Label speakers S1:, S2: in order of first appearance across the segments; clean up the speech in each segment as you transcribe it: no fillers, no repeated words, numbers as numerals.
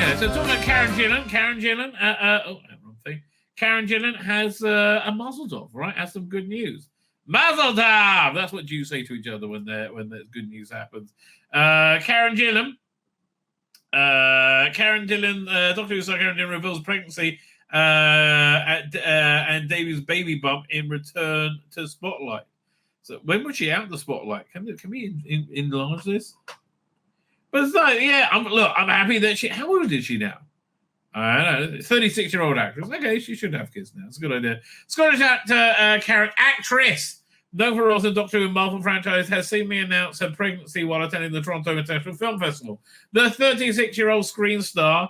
S1: Yeah, so talking about Karen Gillan. Karen Gillan has a mazel tov, right? Has some good news. Mazel tov! That's what Jews say to each other when there's good news happens. Karen Gillan, Doctor Who star Karen Gillan reveals pregnancy and Davy's baby bump in return to Spotlight. So when was she out the Spotlight? Can we enlarge this? But it's like, yeah, I'm happy that she. How old is she now? I don't know, 36-year-old actress. Okay, she should have kids now. It's a good idea. Scottish actor Karen, actress, known for roles in Doctor Who and Marvel franchise, has seemingly announced her pregnancy while attending the Toronto International Film Festival. The 36-year-old screen star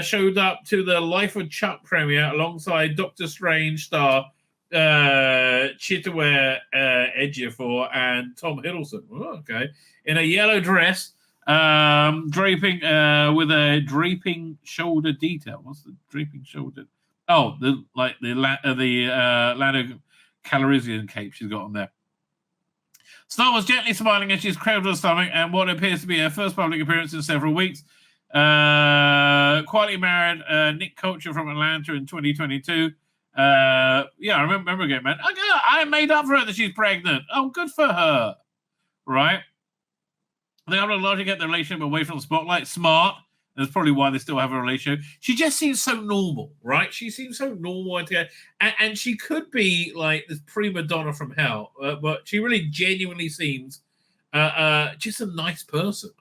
S1: showed up to the Life of Chuck premiere alongside Doctor Strange star Chiwetel Ejiofor and Tom Hiddleston. Oh, okay, in a yellow dress. Draping with a draping shoulder detail. What's the draping shoulder? Oh, the Lando Calrissian cape she's got on there. Star was gently smiling as she's cradled her stomach and what appears to be her first public appearance in several weeks. Quietly married Nick Culture from Atlanta in 2022. I remember again, man. I made up for it that she's pregnant. Oh, good for her. Right? They are largely get the relationship away from the spotlight. Smart. That's probably why they still have a relationship. She just seems so normal, right? She seems so normal. And she could be like this prima donna from hell. But she really genuinely seems just a nice person.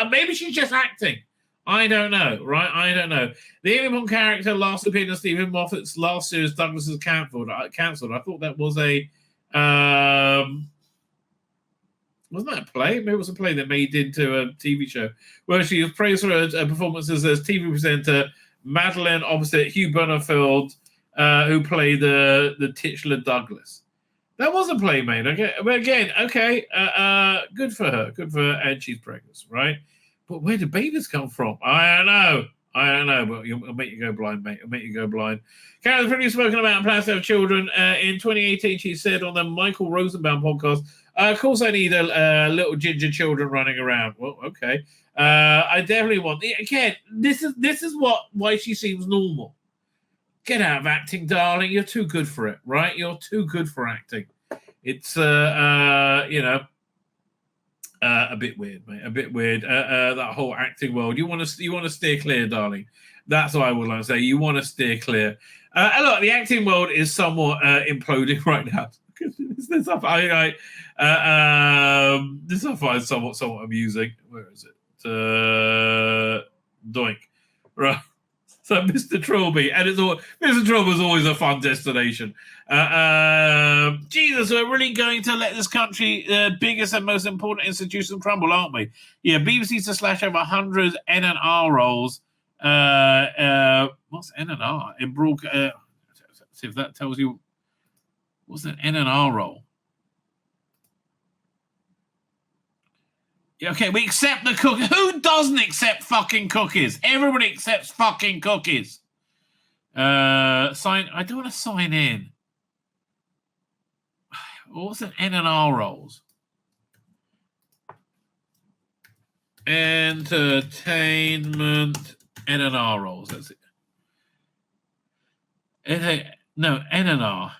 S1: Maybe she's just acting. I don't know, right? I don't know. The Amy Bond character last appeared in Stephen Moffat's last series, Douglas is cancelled. I thought that was a... wasn't that a play? Maybe it was a play that made into a TV show where she was praised for her performances as TV presenter Madeline opposite Hugh Bonneville, who played the titular Douglas. That was a play made. Okay, but again, okay, good for her, and she's pregnant, right? But where do babies come from? I don't know, but it'll make you go blind, mate. It'll make you go blind. Karen's pretty spoken about plans to have children. In 2018, she said on the Michael Rosenbaum podcast, of course, I need a little ginger children running around. Well, okay. I definitely want. Again, this is why she seems normal. Get out of acting, darling. You're too good for it, right? You're too good for acting. It's a bit weird, mate. A bit weird. That whole acting world. You want to steer clear, darling. That's what I would like to say. You want to steer clear. Look, the acting world is somewhat imploding right now. This stuff I find somewhat amusing. Where is it? Doink. Right. So Mr. Trilby, and Mr. Trilby is always a fun destination. Jesus, we're really going to let this country, biggest and most important institution, crumble, aren't we? Yeah, BBC to slash over 100 N&R roles. What's N&R? In broad, see if that tells you. What's an N&R role? Yeah, okay, we accept the cookie. Who doesn't accept fucking cookies? Everybody accepts fucking cookies. I don't want to sign in. What's an N&R roles? Entertainment N&R roles. That's it. No, N&R.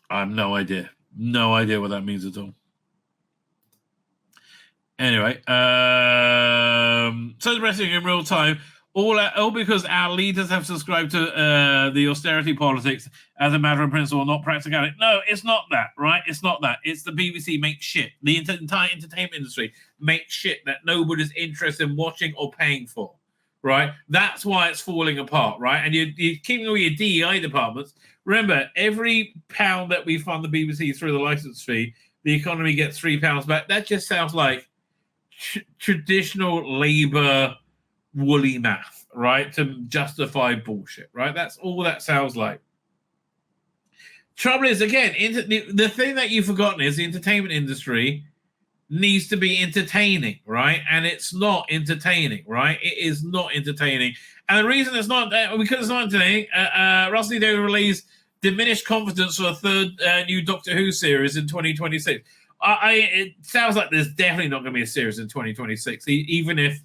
S1: I have no idea. No idea what that means at all. Anyway, celebrating in real time, all because our leaders have subscribed to the austerity politics as a matter of principle, not practicality. No, it's not that, right? It's not that. It's the BBC makes shit. The entire entertainment industry makes shit that nobody's interested in watching or paying for. Right, that's why it's falling apart, right? And you're keeping all your DEI departments. Remember, every pound that we fund the BBC through the license fee, the economy gets £3 back. That just sounds like traditional Labour woolly math, right? To justify bullshit, right? That's all that sounds like. Trouble is, again, the thing that you've forgotten is the entertainment industry needs to be entertaining, right? And it's not entertaining, right? It is not entertaining. And the reason it's not, because it's not entertaining, Russell T Davies released diminished confidence for a third new Doctor Who series in 2026. It sounds like there's definitely not going to be a series in 2026, even if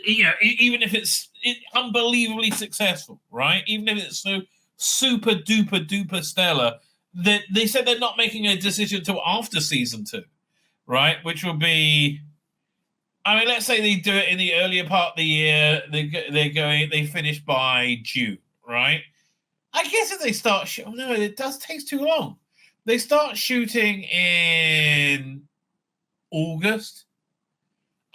S1: even if it's unbelievably successful, right? Even if it's so super duper duper stellar, that they said they're not making a decision until after season 2, right? Which will be, I mean, let's say they do it in the earlier part of the year. They finish by June, right? I guess if they start no, it does take too long. They start shooting in August.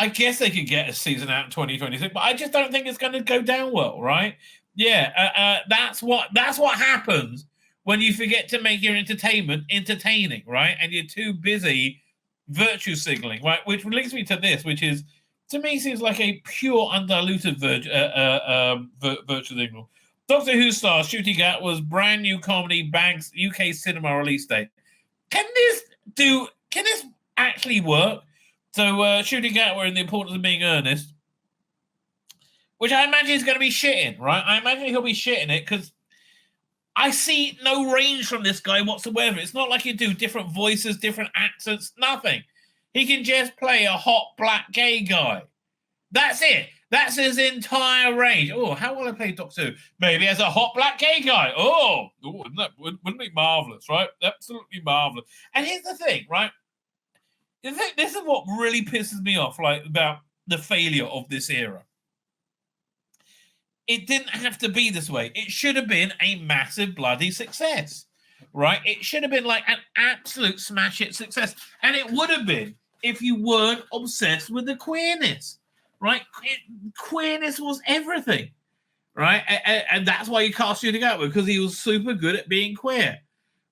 S1: I guess they could get a season out in 2026, but I just don't think it's going to go down well, right? Yeah, that's what happens when you forget to make your entertainment entertaining, right? And you're too busy virtue signaling, right? Which leads me to this, which is, to me, seems like a pure undiluted virtue signal. Doctor Who star Ncuti Gatwa's brand new comedy bags UK cinema release date. Can this actually work? So Ncuti Gatwa in The Importance of Being Earnest, which I imagine is going to be shitting, right? I imagine he'll be shitting it because I see no range from this guy whatsoever. It's not like he do different voices, different accents, nothing. He can just play a hot black gay guy. That's it. That's his entire range. Oh, how will I play Doctor Who? Maybe as a hot black gay guy. Wouldn't it be marvelous, right? Absolutely marvelous. And here's the thing, right? This is what really pisses me off, like, about the failure of this era. It didn't have to be this way. It should have been a massive bloody success, right? It should have been like an absolute smash hit success. And it would have been if you weren't obsessed with the queerness, right? Queerness was everything, right? And that's why you cast Ncuti Gatwa, because he was super good at being queer,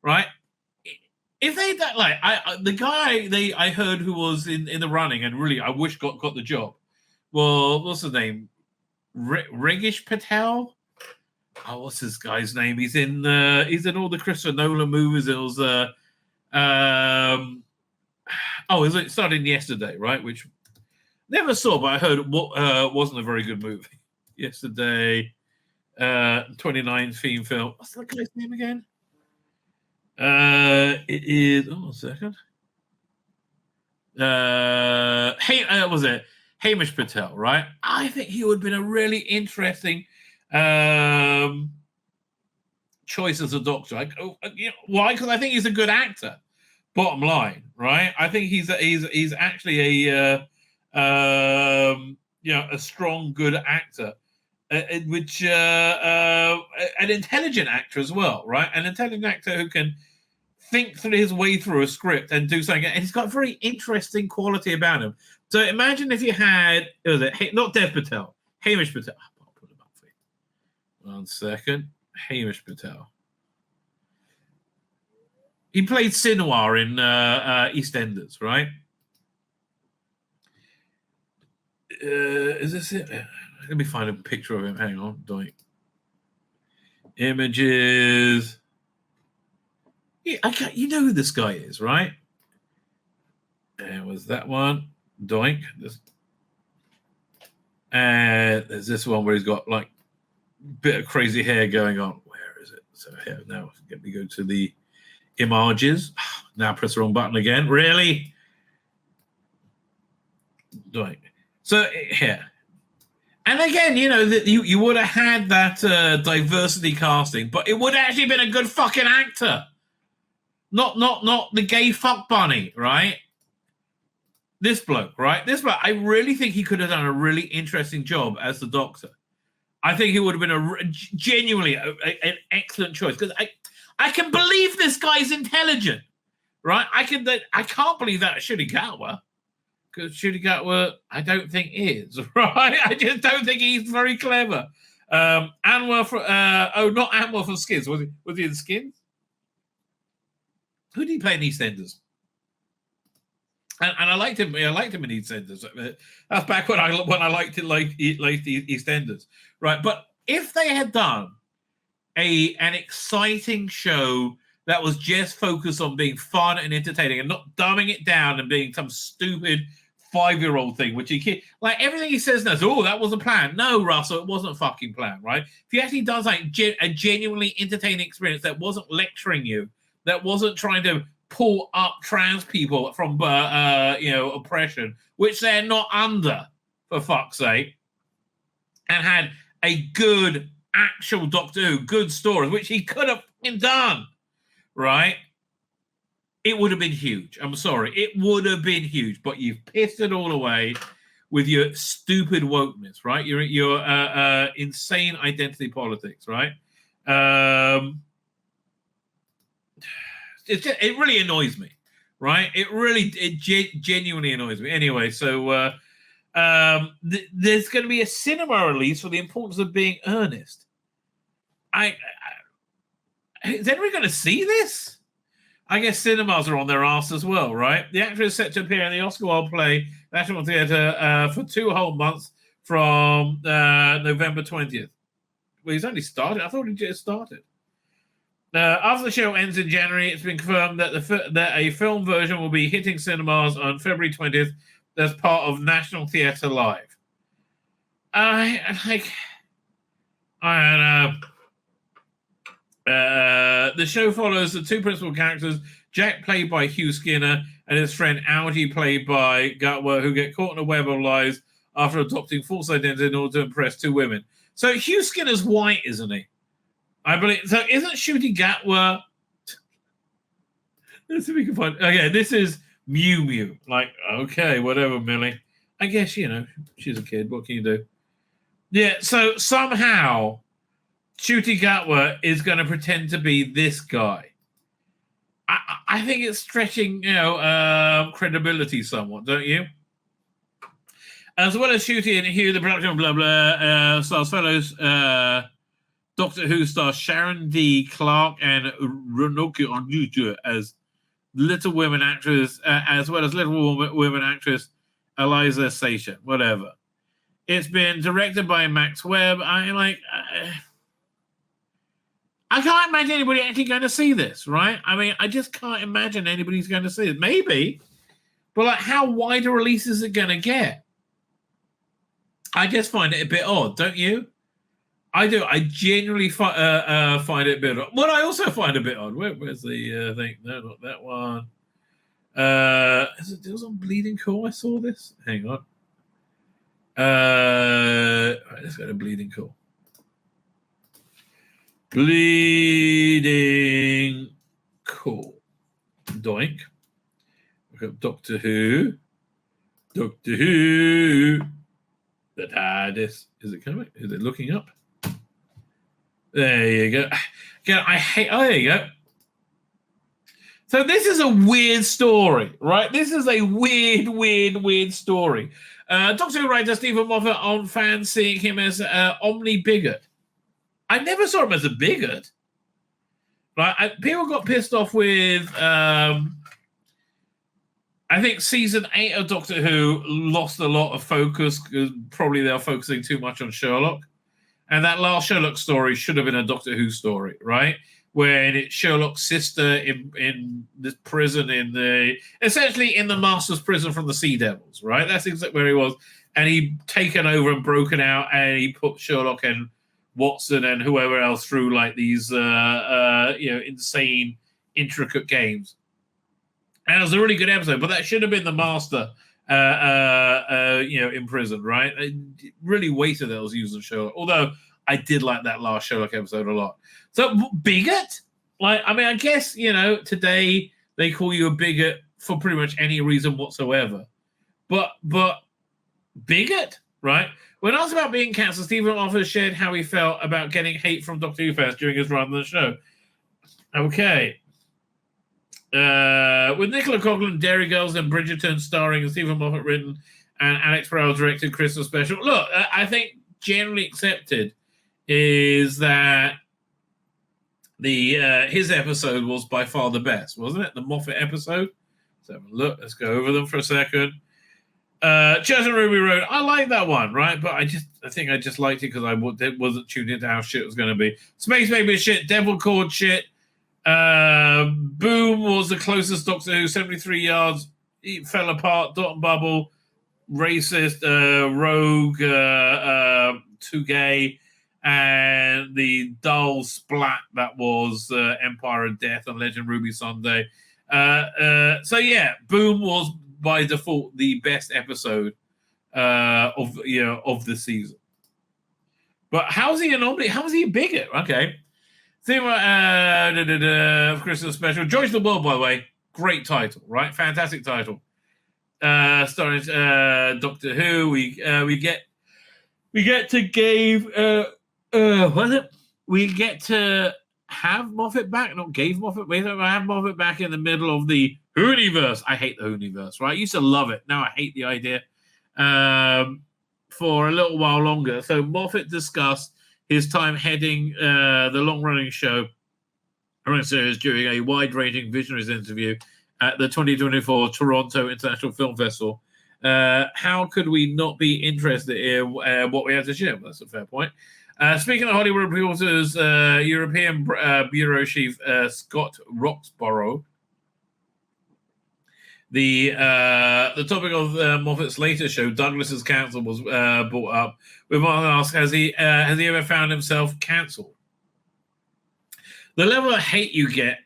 S1: right? If they that, like, the guy I heard who was in the running and really I wish got the job, well, what's his name? Regish Patel. Oh, what's this guy's name? He's in all the Christopher Nolan movies. It was it started yesterday, right? Which never saw, but I heard wasn't a very good movie. Yesterday, 29 theme film. What's that guy's name again? It is. Oh, a second. Was it Hamish Patel? Right. I think he would have been a really interesting choice as a Doctor. Why? Because I think he's a good actor. Bottom line, right? I think he's actually a strong, good actor. Which an intelligent actor as well, right? An intelligent actor who can think through his way through a script and do something, and he's got a very interesting quality about him. So imagine if you had, not Dev Patel, Hamish Patel. I'll put him up for you. 1 second, Hamish Patel. He played Sinwar in EastEnders, right? Is this it? Let me find a picture of him. Hang on. Doink. Images. Yeah, you know who this guy is, right? And was that one. Doink. And there's this one where he's got like a bit of crazy hair going on. Where is it? So here now, let me go to the images. Now press the wrong button again. Really? Doink. So here. And again, you would have had that diversity casting, but it would have actually been a good fucking actor. Not the gay fuck bunny, right? This bloke, right? This bloke, I really think he could have done a really interesting job as the Doctor. I think he would have been genuinely an excellent choice, because I can believe this guy's intelligent, right? I can't believe that Ncuti Gatwa. Because Ncuti Gatwa, I don't think is, right? I just don't think he's very clever. Anwar not Anwar from Skins. Was he in Skins? Who did he play in EastEnders? And I liked him. I liked him in EastEnders. That's back when I liked it, like EastEnders, right? But if they had done an exciting show that was just focused on being fun and entertaining, and not dumbing it down and being some stupid 5-year-old thing, which like everything he says now is, that was a plan. No, Russell, it wasn't a fucking plan, right? If he actually does like a genuinely entertaining experience that wasn't lecturing you, that wasn't trying to pull up trans people from, oppression, which they're not under, for fuck's sake, and had a good actual Doctor Who, good story, which he could have done, right? It would have been huge. I'm sorry. It would have been huge, but you've pissed it all away with your stupid wokeness, right? Your insane identity politics, right? It really annoys me, right? It genuinely annoys me. Anyway, so there's going to be a cinema release for The Importance of Being Earnest. Is anyone going to see this? I guess cinemas are on their ass as well, right? The actor is set to appear in the Oscar-Wilde play National Theatre for 2 whole months from November 20th. Well, he's only started. I thought he just started. After the show ends in January, it's been confirmed that a film version will be hitting cinemas on February 20th as part of National Theatre Live. I don't know. The show follows the 2 principal characters, Jack, played by Hugh Skinner, and his friend Algie, played by Gutwer, who get caught in a web of lies after adopting false identity in order to impress 2 women. So Hugh Skinner's white, isn't he? I believe. So isn't Ncuti Gatwa? Let's see if we can find. Okay, this is Mew Mew. Like, okay, whatever, Millie. I guess, she's a kid. What can you do? Yeah, so somehow Ncuti Gatwa is going to pretend to be this guy. I think it's stretching, credibility somewhat, don't you? As well as Ncuti and Hugh, the production, blah, blah, stars fellows, Doctor Who stars Sharon D. Clarke and Ronoke Onuju as Little Women actress, as well as Little Women actress Eliza Sasha, whatever. It's been directed by Max Webb. I can't imagine anybody actually going to see this, right? I mean, I just can't imagine anybody's going to see it. Maybe, but how wide a release is it going to get? I just find it a bit odd, don't you? I do. I genuinely find it a bit odd. What I also find a bit odd. Where's the thing? No, not that one. It was on Bleeding Cool. I saw this. Hang on. Right, let's go to Bleeding Cool. Bleeding Cool. Doink. Look up Doctor Who. Doctor Who. The TARDIS. Is it coming? Is it looking up? There you go. Again, there you go. So this is a weird story, right? This is a weird story. Doctor Who writer Stephen Moffat on fans seeing him as Omni Bigot. I never saw him as a bigot. Right? People got pissed off with, I think season 8 of Doctor Who lost a lot of focus because probably they were focusing too much on Sherlock. And that last Sherlock story should have been a Doctor Who story, right? When it's Sherlock's sister in this prison essentially in the Master's prison from the Sea Devils, right? That's exactly where he was. And he'd taken over and broken out, and he put Sherlock and Watson and whoever else through these insane, intricate games. And it was a really good episode, but that should have been the Master in prison, right? It really wasted those use of Sherlock. Although I did like that last Sherlock episode a lot. So bigot? I guess, today they call you a bigot for pretty much any reason whatsoever. But bigot, right? When asked about being cancelled, Stephen Moffat shared how he felt about getting hate from Doctor Who fans during his run on the show. Okay. With Nicola Coughlan, Dairy Girls, and Bridgerton starring and Stephen Moffat written and Alex Farrell directed Christmas special. Look, I think generally accepted is that his episode was by far the best, wasn't it? The Moffat episode. Let's have a look. Let's go over them for a second. Church and Ruby Road. I like that one, right? But I think I just liked it because I wasn't tuned into how shit it was going to be. Space Baby shit. Devil Cord shit. Boom was the closest Doctor Who. 73 yards. It fell apart. Dot and Bubble. Racist. Rogue. Too gay. and the dull splat that was Empire of Death and Legend Ruby Sunday. So yeah, Boom was by default the best episode of the season. But how's he an omelet? How is he a bigot? Okay. Theme of Christmas special. Joyce the World, by the way. Great title, right? Fantastic title. Starring Doctor Who. We get to we get to have Moffat back, not gave Moffat. We have Moffat back in the middle of the Who-universe. I hate the Who-universe, right? I used to love it. Now I hate the idea. For a little while longer. So Moffat discussed his time heading the long-running show series during a wide-ranging Visionaries interview at the 2024 Toronto International Film Festival. How could we not be interested in what we have to share? Well, that's a fair point. Speaking of Hollywood Reporters, European Bureau Chief Scott Roxborough, the topic of Moffat's later show, Douglas's Council, was brought up. We might ask, has he ever found himself cancelled? The level of hate you get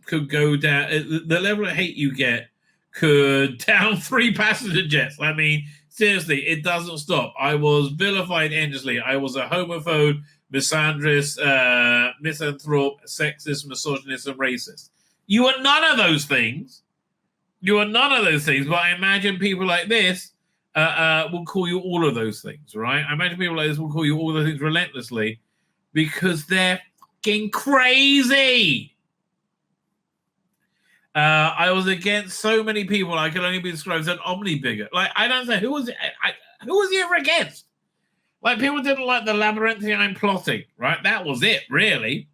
S1: could go down. The level of hate you get could down 3 passenger jets. I mean, seriously, it doesn't stop. I was vilified endlessly. I was a homophobe, misandrist, misanthrope, sexist, misogynist, and racist. You are none of those things. You are none of those things, but I imagine people like this will call you all of those things, right? I imagine people like this will call you all those things relentlessly because they're fucking crazy. I was against so many people. I could only be described as an Omni Bigot. Like, I don't know, who was he ever against? Like, people didn't like the labyrinthine plotting, right? That was it, really.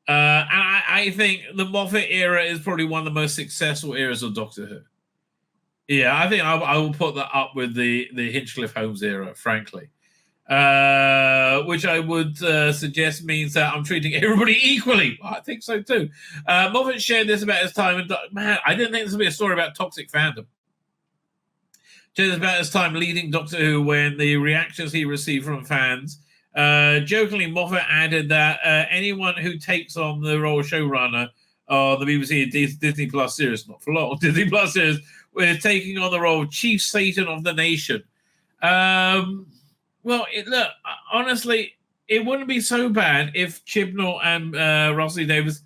S1: And I think the Moffat era is probably one of the most successful eras of Doctor Who. Yeah, I think I will put that up with the Hinchcliffe Holmes era, frankly. Which I would suggest means that I'm treating everybody equally. I think so too. Moffat shared this about his time, and man, I didn't think this would be a story about toxic fandom. Shared this about his time leading Doctor Who when the reactions he received from fans. Jokingly, Moffat added that anyone who takes on the role of showrunner on the BBC Disney Plus series, not for long, Disney Plus series, is taking on the role of Chief Satan of the Nation. Well, look, honestly, it wouldn't be so bad if Chibnall and Russell Davies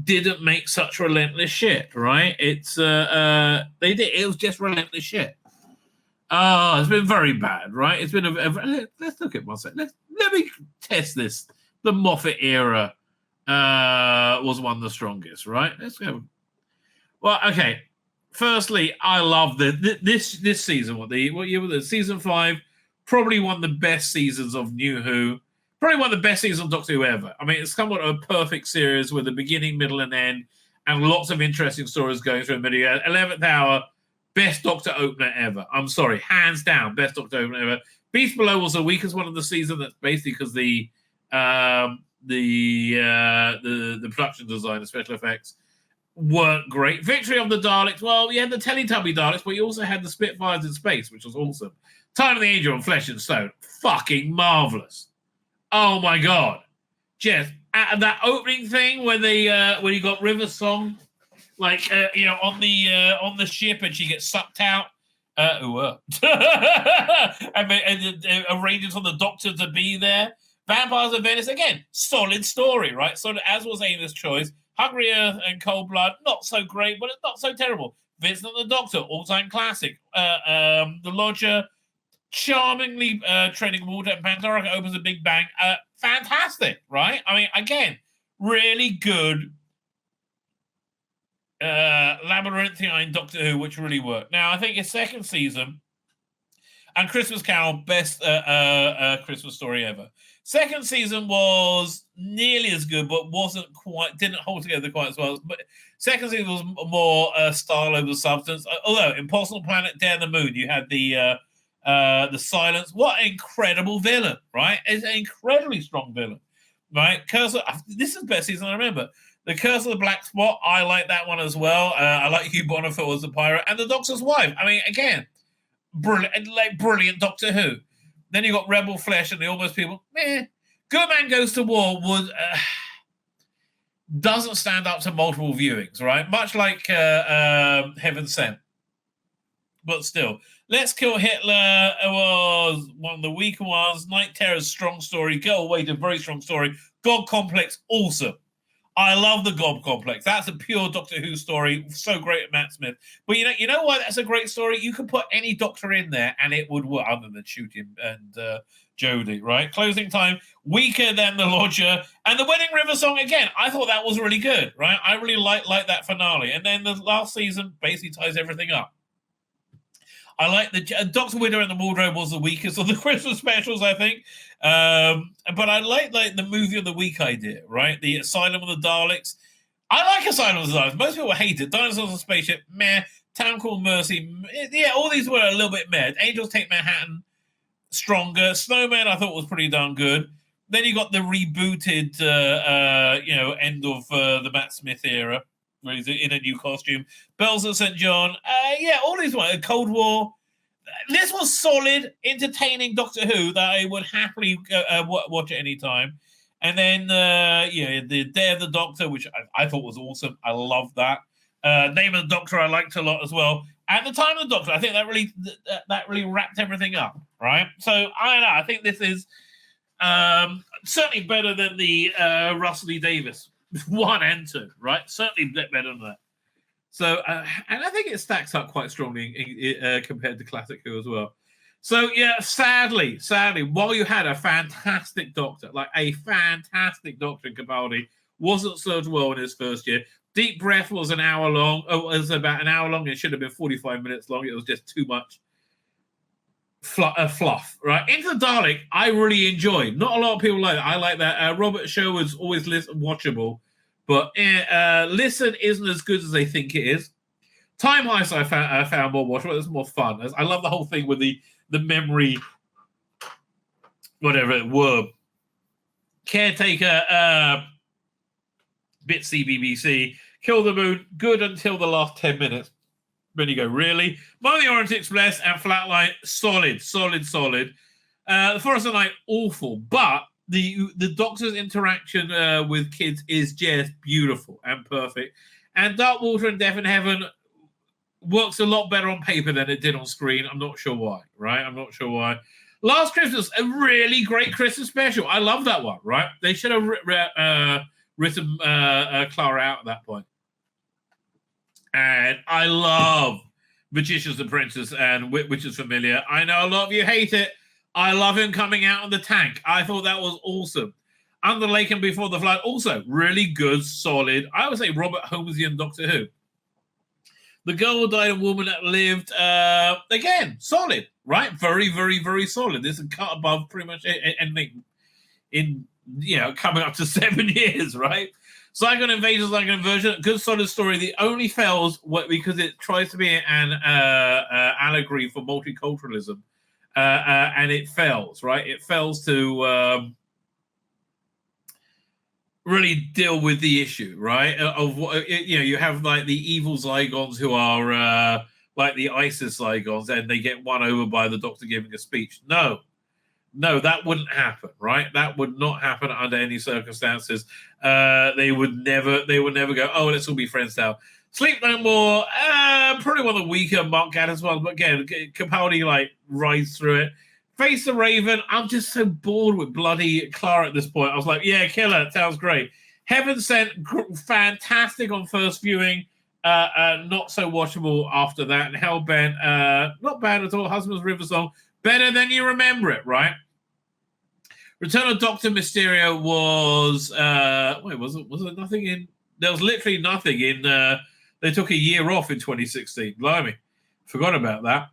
S1: didn't make such relentless shit, right? It's they did. It was just relentless shit. It's been very bad, right? It's been let's look at one second. Let me test this. The Moffat era was one of the strongest, right? Let's go. Well, okay. Firstly, I love this season. What year was it? Season 5. Probably one of the best seasons of New Who. Probably one of the best seasons of Doctor Who ever. I mean, it's somewhat of a perfect series with a beginning, middle, and end, and lots of interesting stories going through the middle. 11th Hour, best Doctor opener ever. I'm sorry, hands down, best Doctor opener ever. Beast Below was the weakest one of the season. That's basically because the production design, the special effects, weren't great. Victory of the Daleks. Well, you had the Teletubby Daleks, but you also had the Spitfires in space, which was awesome. Time of the Angel on Flesh and Stone. Fucking marvelous. Oh my god. Just that opening thing when when you got River's song, like on the ship and she gets sucked out. And arranges for the Doctor to be there. Vampires of Venice, again, solid story, right? So as was Amy's choice. Hungry Earth and Cold Blood, not so great, but it's not so terrible. Vincent the Doctor, all-time classic. The Lodger, charmingly treading water, and Pandora opens a big bang. Fantastic, right? I mean, again, really good labyrinthine Doctor Who, which really worked. Now, I think his second season and Christmas Carol, best Christmas story ever. Second season was nearly as good, but didn't hold together quite as well. But second season was more style over substance. Although Impossible Planet, Dare the Moon, you had the Silence. What an incredible villain, right? It's an incredibly strong villain, right? This is the best season I remember. The Curse of the Black Spot, I like that one as well. I like Hugh Bonneville as the pirate, and the Doctor's Wife. I mean, again, brilliant Doctor Who. Then you got Rebel Flesh and the Almost People. Good Man Goes to War doesn't stand up to multiple viewings, right? Much like Heaven Sent. But still, Let's Kill Hitler was one of the weaker ones. Night Terror's strong story. Go Away to very strong story. God Complex, awesome. I love the God Complex. That's a pure Doctor Who story. So great at Matt Smith. But you know why that's a great story? You could put any Doctor in there and it would work, other than shooting and Jodie, right? Closing Time, weaker than The Lodger. And the Wedding River song, again, I thought that was really good, right? I really like that finale. And then the last season basically ties everything up. I like the Doctor Widow and the Wardrobe was the weakest of the Christmas specials, I think. But I like the movie of the week idea, right? The Asylum of the Daleks. I like Asylum of the Daleks. Most people hate it. Dinosaurs on a Spaceship, meh. Town Called Mercy, yeah, all these were a little bit meh. Angels Take Manhattan, stronger. Snowman, I thought was pretty darn good. Then you got the rebooted, end of the Matt Smith era, where he's in a new costume. Bells of St. John, all these ones. Cold War. This was solid, entertaining Doctor Who that I would happily watch at any time. And then, the Day of the Doctor, which I thought was awesome. I loved that. Name of the Doctor I liked a lot as well. At the Time of the Doctor, I think that really wrapped everything up, right? So I don't know. I think this is certainly better than the Russell E. Davis 1 and 2, right? Certainly better than that. So, and I think it stacks up quite strongly compared to Classic Who as well. So, yeah, sadly, while you had a fantastic Doctor, like a fantastic Doctor in Capaldi, wasn't served well in his first year. Deep Breath was an hour long. Oh, it was about an hour long. It should have been 45 minutes long. It was just too much fluff, right? Into the Dalek, I really enjoyed. Not a lot of people like that. I like that. Robert Sherwood's always watchable. But Listen isn't as good as they think it is. Time Heist I found more watchable. It was more fun. I love the whole thing with the memory, whatever, worm. Caretaker, Bitsy BBC. Kill the Moon, good until the last 10 minutes. Then you go, really? Molly Orient Express and Flatline, solid. The Forest of Night, awful. But the Doctor's interaction with kids is just beautiful and perfect. And Dark Water and Death in Heaven works a lot better on paper than it did on screen. I'm not sure why, right? Last Christmas, a really great Christmas special. I love that one, right? They should have written Clara out at that point. And I love Magician's Apprentice and Witch's Familiar. I know a lot of you hate it. I love him coming out of the tank. I thought that was awesome. Under the Lake and Before the Flood, also really good, solid. I would say Robert Holmesian Doctor Who. The Girl Who Died, A Woman That Lived, again, solid, right? Very, very, very solid. This is cut above pretty much anything in, coming up to 7 years, right? Psycho Invasion, Psycho Inversion, good solid story. The only fails because it tries to be an allegory for multiculturalism. And it fails, right? It fails to really deal with the issue, right? Of what you have like the evil Zygons who are like the ISIS Zygons, and they get won over by the Doctor giving a speech. No, that wouldn't happen, right? That would not happen under any circumstances. They would never go, oh, let's all be friends now. Sleep No More, probably one of the weaker Mark Gatiss ones, but again, Capaldi rides through it. Face the Raven, I'm just so bored with bloody Clara at this point. I was like, yeah, kill her, sounds great. Heaven Sent, fantastic on first viewing, not so watchable after that. And Hellbent, not bad at all. Husband's River Song, better than you remember it, right? Return of Doctor Mysterio was, was there nothing in? There was literally nothing in. They took a year off in 2016. Blimey, forgot about that.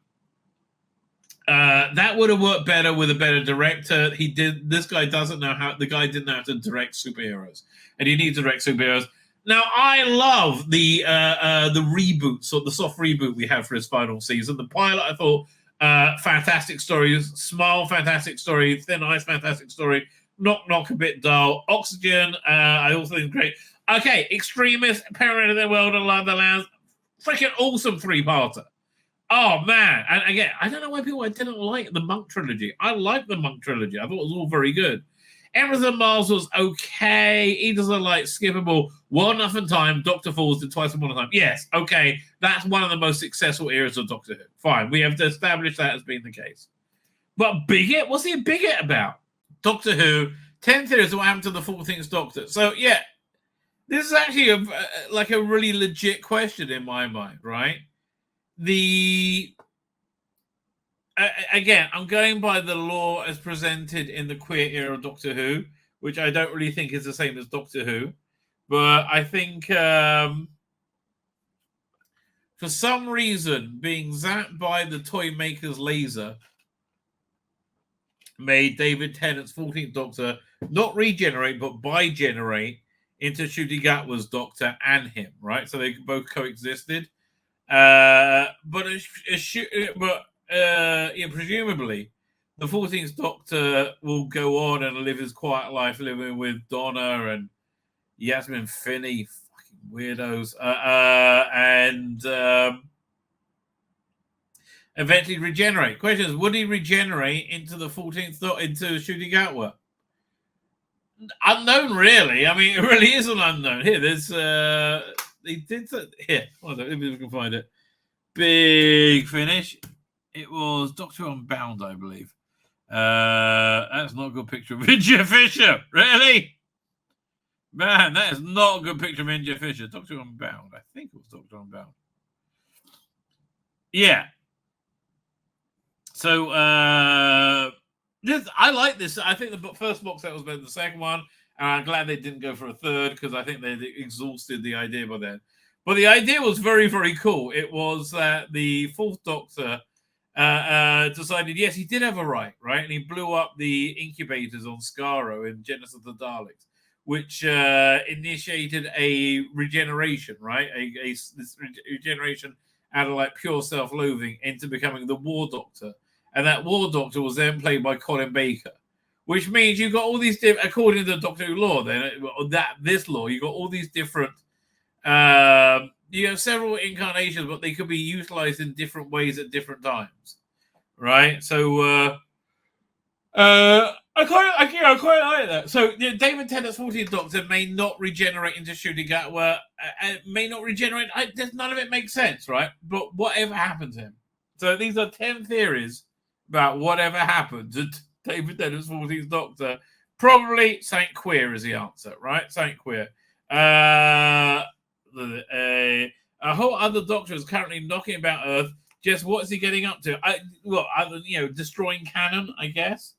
S1: That would have worked better with a better director. This guy doesn't know how. The guy didn't know how to direct superheroes, and he needs to direct superheroes. Now, I love the reboots or the soft reboot we have for his final season. The pilot, I thought, fantastic story. Smile, fantastic story. Thin Ice, fantastic story. Knock Knock, a bit dull. Oxygen, I also think great. Okay, Extremist, Paranoid in the World and Love the Lands. Freaking awesome 3-parter. Oh, man. And again, I don't know why people didn't like the Monk trilogy. I liked the Monk trilogy. I thought it was all very good. Emerson Mars was okay. He doesn't like skippable. Well Enough in Time, Doctor Falls did Twice Upon a Time. Yes, okay. That's one of the most successful eras of Doctor Who. Fine. We have to establish that as being the case. But Bigot? What's he a bigot about? Doctor Who, 10 theories of what happened to the 14th Doctor. So, yeah, this is actually a really legit question in my mind, right? Again, I'm going by the lore as presented in the queer era of Doctor Who, which I don't really think is the same as Doctor Who. But I think for some reason, being zapped by the toy maker's laser made David Tennant's 14th Doctor not regenerate, but bigenerate into Ncuti Gatwa's Doctor and him, right? So they both coexisted. Presumably, the 14th Doctor will go on and live his quiet life, living with Donna and Yasmin Finney, fucking weirdos, and eventually regenerate. Question is, would he regenerate into the 14th Doctor, into Ncuti Gatwa? Unknown, really. I mean, it really is an unknown. Here, there's he did here. Hold on, if we can find it. Big finish. It was Doctor Unbound, I believe. That's not a good picture of India Fisher. Really? Man, that is not a good picture of India Fisher. Doctor Unbound. I think it was Doctor Unbound. Yeah. So, I like this. I think the first box set was better than the second one. And I'm glad they didn't go for a third because I think they exhausted the idea by then. But the idea was very, very cool. It was that the fourth Doctor decided, yes, he did have a right? And he blew up the incubators on Skaro in Genesis of the Daleks, which initiated a regeneration, right? This regeneration out of pure self-loathing into becoming the War Doctor. And that War Doctor was then played by Colin Baker, which means you've got all these different, according to the Doctor Who lore, this lore, you've got all these different, you have several incarnations, but they could be utilized in different ways at different times, right? So, I quite like that. So, David Tennant's 14th Doctor may not regenerate into Ncuti Gatwa, may not regenerate. None of it makes sense, right? But whatever happened to him. So, these are 10 theories about whatever happened to David Tennant's 14th Doctor. Probably Saint Queer is the answer, right? Saint Queer. A whole other Doctor is currently knocking about Earth. Just what is he getting up to? Destroying canon, I guess,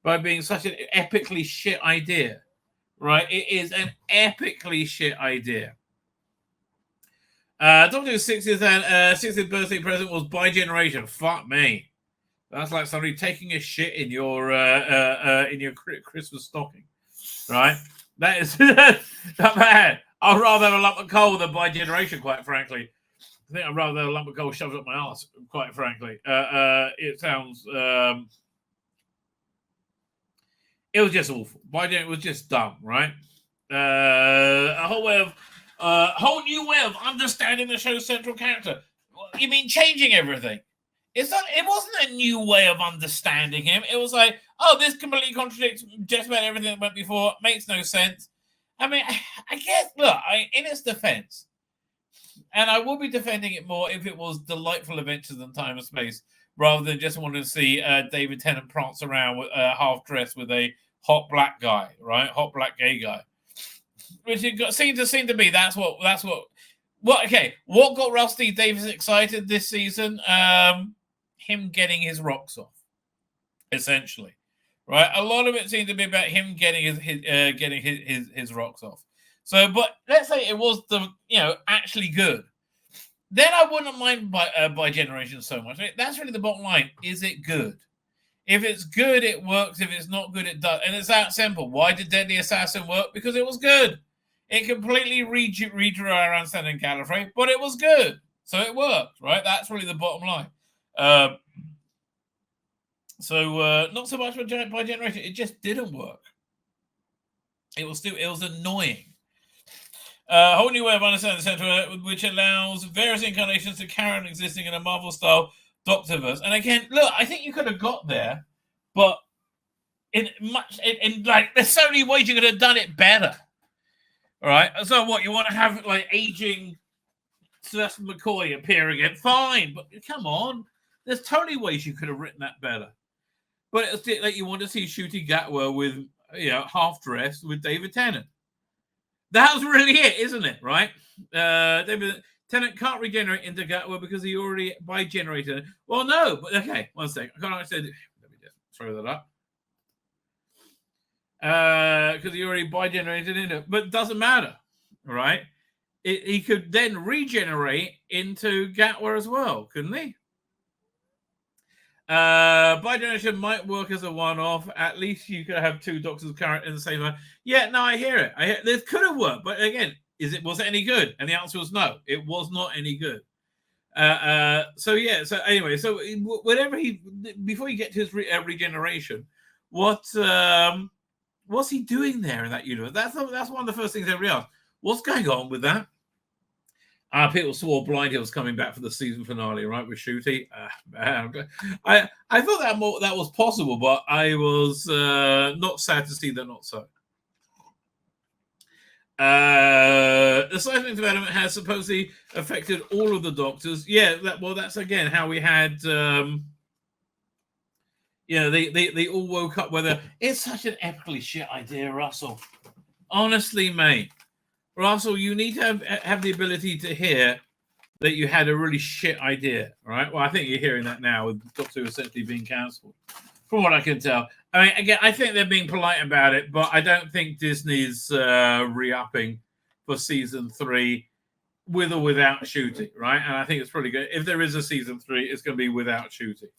S1: by being such an epically shit idea, right? It is an epically shit idea. Doctor Who's 60th birthday present was bigeneration. Fuck me. That's like somebody taking a shit in your Christmas stocking, right? That is not bad. I'd rather have a lump of coal than bigeneration, quite frankly. I think I'd rather have a lump of coal shoved up my arse, quite frankly. It sounds... it was just awful. Bigeneration was just dumb, right? A whole new way of understanding the show's central character. You mean changing everything? It wasn't a new way of understanding him. It was like, this completely contradicts just about everything that went before. Makes no sense. I mean, I guess, look, in its defense, and I will be defending it more if it was Delightful Adventures in Time and Space, rather than just wanting to see David Tennant prance around with half dressed with a hot black guy, right? Hot black gay guy. Which seemed to me that's what got Rusty Davies excited this season? Him getting his rocks off, essentially, right? A lot of it seemed to be about him getting his rocks off. So, but let's say it was actually good, then I wouldn't mind bigeneration so much. That's really the bottom line. Is it good? If it's good, it works. If it's not good, it does. And it's that simple. Why did Deadly Assassin work? Because it was good. It completely redrew our understanding Gallifrey, but it was good. So it worked, right? That's really the bottom line. Not so much bigeneration. It just didn't work. It was annoying. A whole new way of understanding the Center, which allows various incarnations to carry on existing in a Marvel-style Doctorverse. And again, look, I think you could have got there, but in like, there's so many ways you could have done it better. All right. So what, you want to have like aging Sylvester McCoy appear again? Fine, but come on, there's totally ways you could have written that better. But it's like you want to see Ncuti Gatwa with, half dressed with David Tennant. That's really it, isn't it? Right? David Tennant can't regenerate into Gatwa because he already bi-generated. Well, no, but okay, one second. I can't actually. Let me just throw that up. Because he already bi-generated into it, but it doesn't matter, right? He could then regenerate into Gatwa as well, couldn't he? Bi-generation might work as a one-off. At least you could have two Doctors current in the same line. Yeah, no, I hear it. This could have worked, but again, was it any good? And the answer was no. It was not any good. So anyway, so whatever before you get to his regeneration, what's he doing there in that universe? That's one of the first things everybody asked. What's going on with that? People swore blind he was coming back for the season finale, right, with Ncuti. I thought that was possible, but I was not sad to see that not so. The seismic development has supposedly affected all of the Doctors. Yeah, that's again how we had. They all woke up. Whether it's such an epically shit idea, Russell. Honestly, mate. Russell, you need to have the ability to hear that you had a really shit idea, right? Well, I think you're hearing that now with Doctor Who essentially being cancelled, from what I can tell. I mean, again, I think they're being polite about it, but I don't think Disney's re-upping for season 3 with or without Ncuti, right? And I think it's pretty good. If there is a season 3, it's going to be without Ncuti,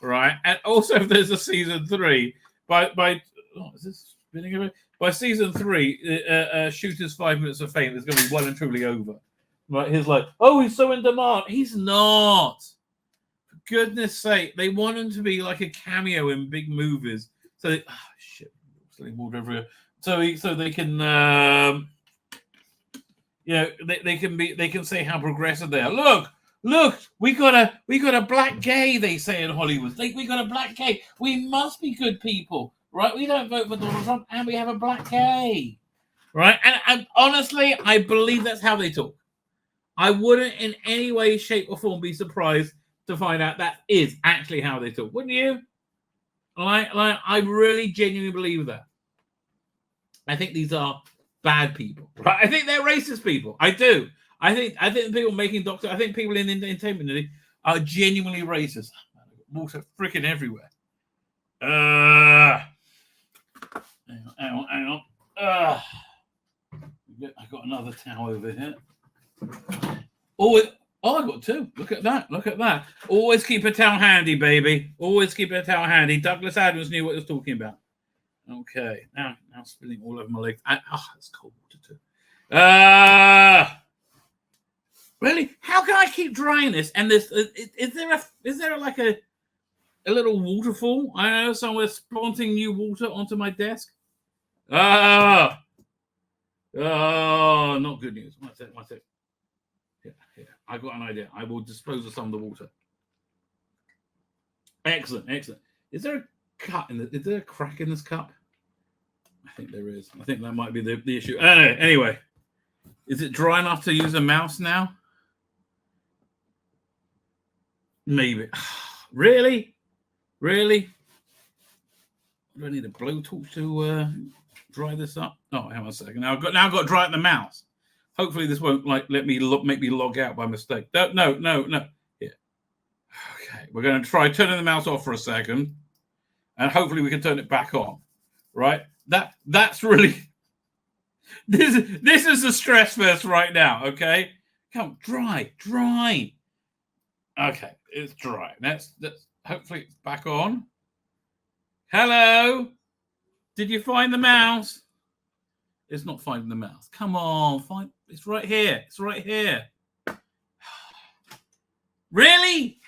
S1: right? And also, if there's a season 3, is this spinning a bit? By season 3, Shooter's 5 minutes of fame is going to be well and truly over. Right? He's like, oh, he's so in demand. He's not. For goodness sake, they want him to be like a cameo in big movies. So, so they can, they can say how progressive they are. Look, we got a black gay. They say in Hollywood, we got a black gay. We must be good people. Right, we don't vote for Donald Trump, and we have a black gay, right? And honestly, I believe that's how they talk. I wouldn't, in any way, shape, or form, be surprised to find out that is actually how they talk. Wouldn't you? Like, I really genuinely believe that. I think these are bad people. Right? I think they're racist people. I do. I think people making Doctor. I think people in the entertainment industry are genuinely racist. Water freaking everywhere. Hang on. I got another towel over here. I got 2. Look at that. Always keep a towel handy, baby. Always keep a towel handy. Douglas Adams knew what he was talking about. Okay. Now spilling all over my legs. It's cold water too. Really? How can I keep drying this? And this is there like a little waterfall? I don't know, somewhere spawning new water onto my desk. Not good news. One sec. Here. I got an idea. I will dispose of some of the water. Excellent. Is there a cut is there a crack in this cup? I think there is. I think that might be the issue. Anyway, is it dry enough to use a mouse now? Maybe. Really? Do I need a blowtorch to dry this up? Oh, hang on a second. Now I've got to dry it in the mouse. Hopefully this won't make me log out by mistake. No. Here. Okay, we're going to try turning the mouse off for a second, and hopefully we can turn it back on. Right? That's really this is the stress fest right now. Okay, come dry. Okay, it's dry. That's hopefully it's back on. Hello, did you find the mouse? It's not finding the mouse. Come on, find. It's right here. Really?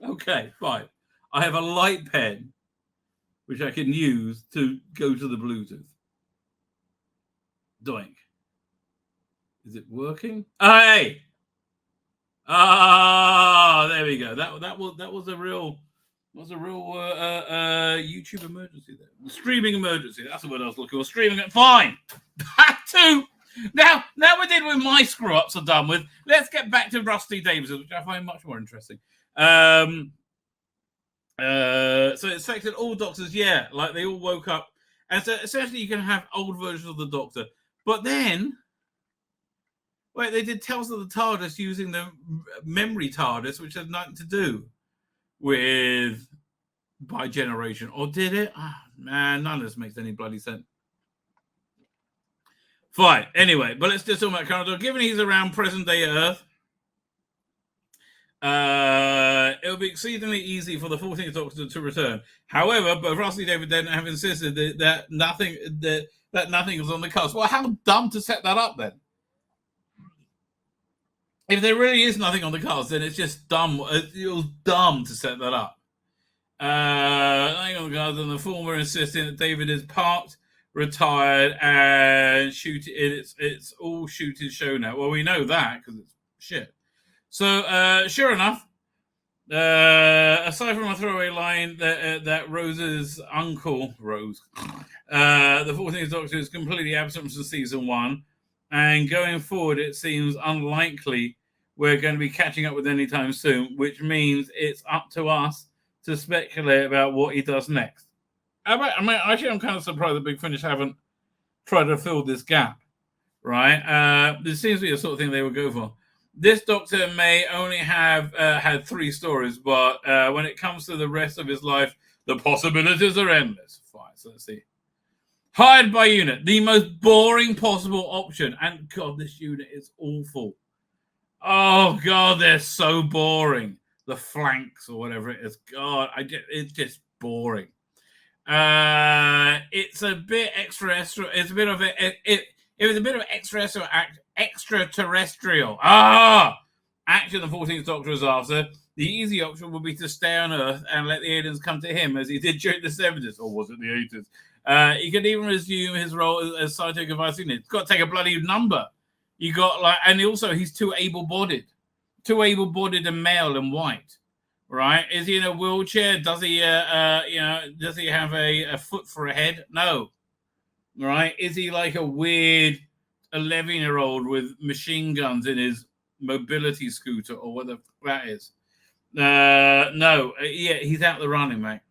S1: Okay, fine. I have a light pen, which I can use to go to the Bluetooth. Doink. Is it working? Oh, hey! Ah, there we go. That was a real YouTube emergency there. Streaming emergency. That's the word I was looking for. Streaming. Fine. Back to now we're dealing with my screw ups are done with. Let's get back to Rusty Davis, which I find much more interesting. So it affected all doctors. Yeah, like they all woke up, and so essentially you can have old versions of the Doctor, but then. Wait, they did Tales of the TARDIS using the memory TARDIS, which had nothing to do with by generation. Or did it? Oh, man, none of this makes any bloody sense. Fine. Anyway, but let's just talk about current Doctor. Given he's around present-day Earth, it'll be exceedingly easy for the 14th Doctor to return. However, both Rusty and David Tennant have insisted that nothing was on the cards. Well, how dumb to set that up then? If there really is nothing on the cards, then it's just dumb. It was dumb to set that up. Nothing on the cards, and the former insisting that David is parked, retired, and shooting. It's all shooting show now. Well, we know that because it's shit. So, sure enough, aside from a throwaway line that Rose's uncle, Rose, the 14th Doctor is completely absent from season 1. And going forward, it seems unlikely we're going to be catching up with anytime soon, which means it's up to us to speculate about what he does next. Actually, I'm kind of surprised that Big Finish haven't tried to fill this gap, right? This seems to be the sort of thing they would go for. This Doctor may only have had 3 stories, but when it comes to the rest of his life, the possibilities are endless. Fine, so let's see. Hired by unit, the most boring possible option. And God, this unit is awful. Oh God, they're so boring. The flanks or whatever it is. God, it's just boring. It's a bit extraterrestrial. It's a bit of it was a bit of extraterrestrial. Action the 14th Doctor is after. The easy option would be to stay on Earth and let the aliens come to him as he did during the 70s, or was it the 80s? He could even resume his role as scientific advice unit. It's got to take a bloody number. You got and also he's too able-bodied and male and white, right? Is he in a wheelchair? Does he, does he have a foot for a head? No, right? Is he like a weird 11-year-old with machine guns in his mobility scooter or whatever that is? No, he's out the running, mate.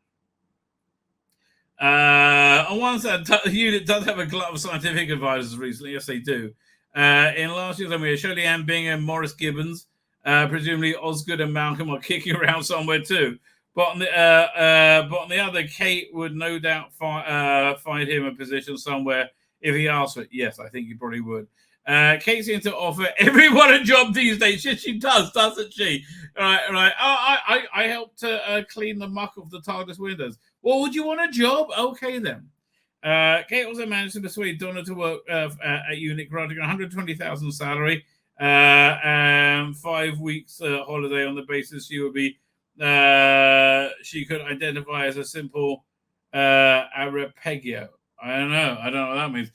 S1: On one side, the unit does have a glut of scientific advisors recently. Yes, they do. In last year's we had Shirley Ann Bingham, Morris Gibbons, presumably Osgood and Malcolm are kicking around somewhere too. But on the other, Kate would no doubt find him a position somewhere if he asked for it. Yes, I think he probably would. Kate seems to offer everyone a job these days. Yes, she does, doesn't she? Right. I helped to clean the muck off the TARDIS windows. Well, would you want a job? Okay, then. Kate also managed to persuade Donna to work at unit, granting 120,000 salary and 5 weeks holiday on the basis she would be she could identify as a simple arpeggio. I don't know what that means.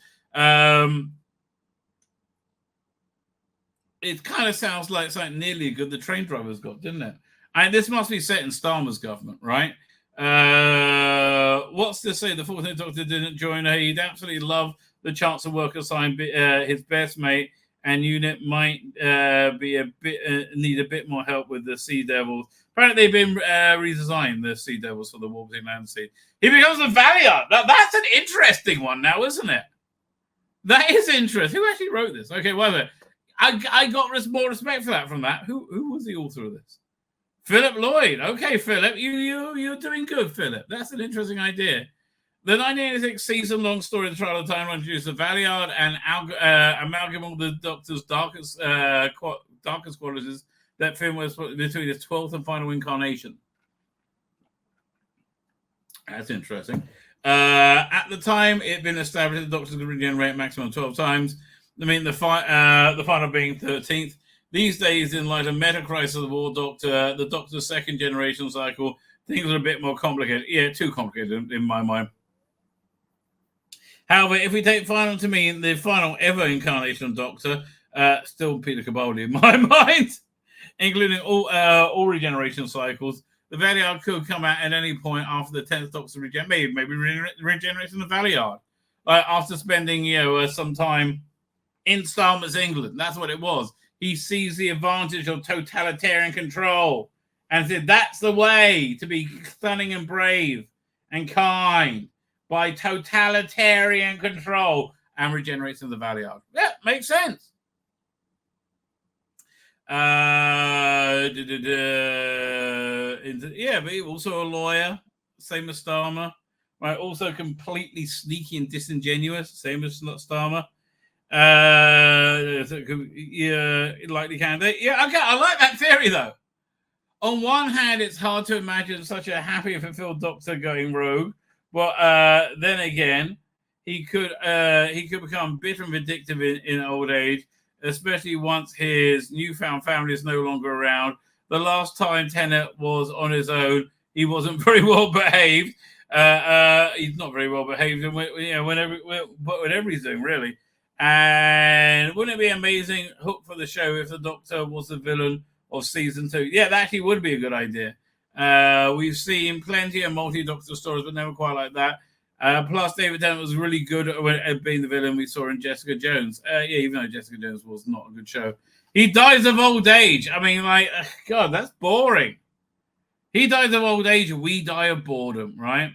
S1: It kind of sounds like something nearly good the train drivers got, didn't it? And this must be set in Starmer's government, right? What's to say the 14th Doctor didn't join her? He'd absolutely love the chance to work aside his best mate, and unit might be a bit need a bit more help with the Sea Devils. Apparently, they've been redesigned, the Sea Devils, for the Warping Land Sea. He becomes a Valiant. That's an interesting one now, isn't it? That is interesting. Who actually wrote this? Okay, whatever. I got more respect for that from that. Who was the author of this? Philip Lloyd. Okay, Philip, you're doing good, Philip. That's an interesting idea. The 1986 season-long story, The Trial of Time, introduced a Valiant and amalgam of the Doctor's darkest qualities that film was between his 12th and final incarnation. That's interesting. At the time, it had been established the Doctor could regenerate maximum 12 times. I mean, the final being 13th. These days, in light of Meta Crisis of the War Doctor, the Doctor's second generation cycle, things are a bit more complicated. Yeah, too complicated in my mind. However, if we take final to mean the final ever incarnation of Doctor, Still Peter Capaldi in my mind, including all regeneration cycles. The Valiard could come out at any point after the 10th Doctor maybe regenerating the Valiard. After spending, some time in Starmer's England. That's what it was. He sees the advantage of totalitarian control and said, that's the way to be stunning and brave and kind, by totalitarian control, and regenerating the Valiard. Yeah, makes sense. But he also a lawyer, same as Starmer. Right, also completely sneaky and disingenuous, same as Starmer. Likely candidate. Yeah, okay, I like that theory though. On one hand, it's hard to imagine such a happy and fulfilled Doctor going rogue, but then again, he could become bitter and vindictive in old age, especially once his newfound family is no longer around. The last time Tennant was on his own, he wasn't very well behaved. He's not very well behaved, whenever he's doing, really. And wouldn't it be amazing hook for the show if the Doctor was the villain of season 2? Yeah, that actually would be a good idea. We've seen plenty of multi-Doctor stories, but never quite like that. Plus, David Tennant was really good at being the villain we saw in Jessica Jones. Even though Jessica Jones was not a good show. He dies of old age. I mean, God, that's boring. He dies of old age, and we die of boredom, right?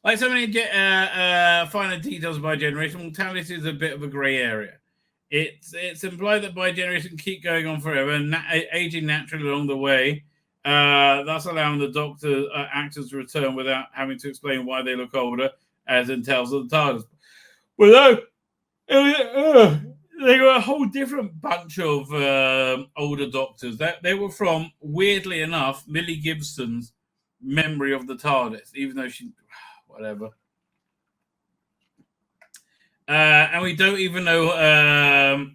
S1: Like so many finer details by generation, mortality is a bit of a grey area. It's implied that by generation keep going on forever and aging naturally along the way, thus allowing the Doctor actors to return without having to explain why they look older, as in Tales of the TARDIS. Well, they were a whole different bunch of older Doctors. They were from, weirdly enough, Millie Gibson's memory of the TARDIS, even though she... whatever. And we don't even know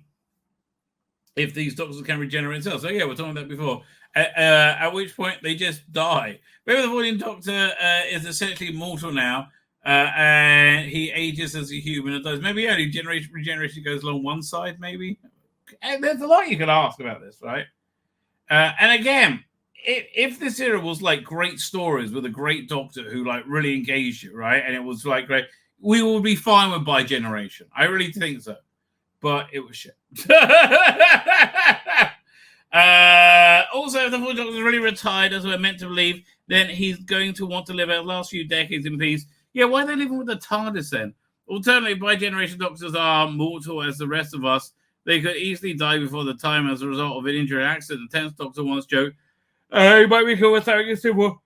S1: if these Doctors can regenerate themselves. So, yeah, we're talking about that before. At which point, they just die. Maybe the 14th Doctor is essentially mortal now, and he ages as a human and dies. Maybe only regeneration goes along one side, maybe. And there's a lot you could ask about this, right? And again, if this era was like great stories with a great Doctor who like really engaged you, right, and it was like great, we would be fine with bi-generation. I really think so, but it was shit. Also, if the 4th Doctor is really retired, as we're meant to believe, then he's going to want to live out the last few decades in peace. Yeah, why are they living with the TARDIS then? Alternatively, bi-generation Doctors are mortal as the rest of us. They could easily die before the time as a result of an injury or accident. The 10th Doctor once joked, you might be cool with therapy simple.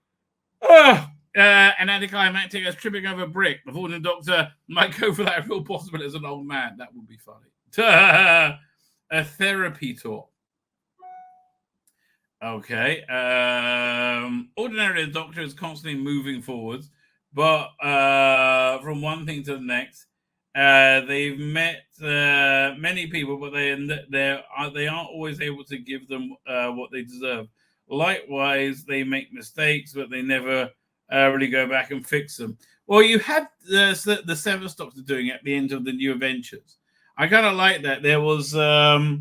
S1: And anticlimactic as tripping over a brick. The 14th Doctor might go for that if all possible as an old man. That would be funny. A therapy talk. Okay. Ordinarily, the Doctor is constantly moving forwards, but from one thing to the next, they've met many people, but they aren't always able to give them what they deserve. Likewise, they make mistakes, but they never really go back and fix them. Well, you had the 7th Doctor doing it at the end of the New Adventures. I kind of like that. There was what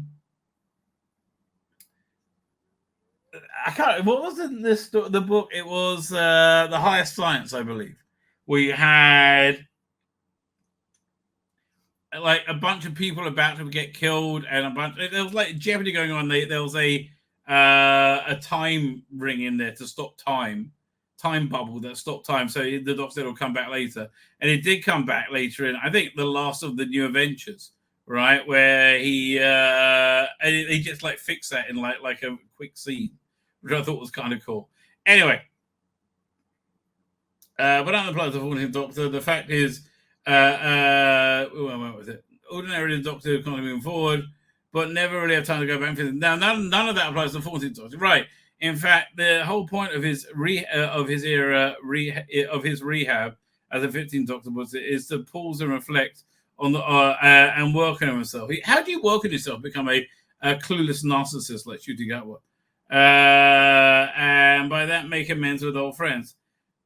S1: was in the book? It was The Highest Science, I believe. We had like a bunch of people about to get killed, and there was like jeopardy going on. There was a time ring in there to stop time bubble that stopped time. So the Doctor said it'll come back later, and it did come back later in, I think, the last of the New Adventures, right, where he just like fixed that in like a quick scene, which I thought was kind of cool. Anyway, but that applies to the 14th Doctor. The fact is, what was it? Ordinarily, the Doctor is kind of moving forward, but never really have time to go back and visit. Now, none of that applies to the 14th Doctor, right? In fact, the whole point of his rehab as a 15th Doctor is to pause and reflect on the and work on himself. How do you work on yourself? Become a clueless narcissist like Shooty Gatwa, and by that make amends with old friends.